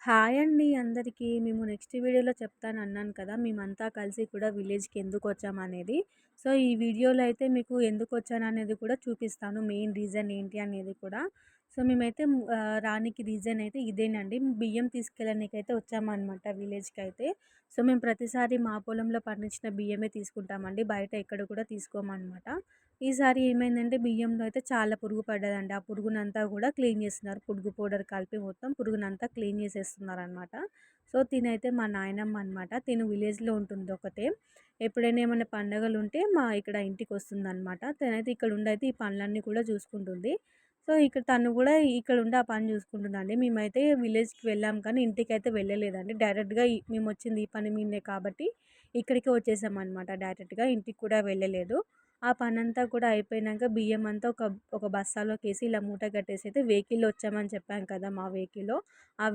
Hi అండి అందరికీ. మేము నెక్స్ట్ వీడియోలో చెప్తానన్నాను కదా! మేమంతా కలిసి కూడా విలేజ్‌కి ఎందుకొచ్చామనేది. సో, ఈ వీడియోలో అయితే మీకు ఎందుకొచ్చాననేది కూడా చూపిస్తాను. మెయిన్ రీజన్ ఏంటి అనేది కూడా. సో, మేమైతే రానికి రీజన్ అయితే ఇదేనండి. బియ్యం తీసుకెళ్ళనీకైతే వచ్చామనమాట విలేజ్‌కైతే. సో, మేము ప్రతిసారి మా పొలంలో పండించిన బియ్యమే తీసుకుంటామండి. బయట ఎక్కడ కూడా తీసుకోమనమాట. ఈసారి ఏమైందంటే బియ్యంలో అయితే చాలా పురుగు పడ్డదండి. ఆ పురుగునంతా కూడా క్లీన్ చేస్తున్నారు. పురుగు పౌడర్ కలిపి మొత్తం పురుగునంతా క్లీన్ చేసేస్తున్నారనమాట. సో, తినైతే మా నాయనమ్మ అనమాట. తిను విలేజ్‌లో ఉంటుంది ఒకతే. ఎప్పుడైనా ఏమైనా పండగలుంటే మా ఇక్కడ ఇంటికొస్తుందనమాట. తనైతే ఇక్కడుండైతే ఈ పనులన్నీ కూడా చూసుకుంటుంది. సో, ఇక్కడ తను కూడా ఇక్కడుండి ఆ పని చూసుకుంటుందండి. మేమైతే విలేజ్‌కి వెళ్ళాం కానీ ఇంటికైతే వెళ్ళలేదండి. డైరెక్ట్‌గా మేమొచ్చింది ఈ పని మీదనే కాబట్టి ఇక్కడికే వచ్చేసామనమాట డైరెక్ట్‌గా. ఇంటికి కూడా వెళ్ళలేదు. ఆ పనంతా కూడా అయిపోయినంక బియ్యమంతా ఒక బస్తాలోకేసి ఇలా మూట కట్టేసి అయితే వెహికల్‌లో వచ్చామని చెప్పాను కదా! మా వెహికల్‌లో. ఆ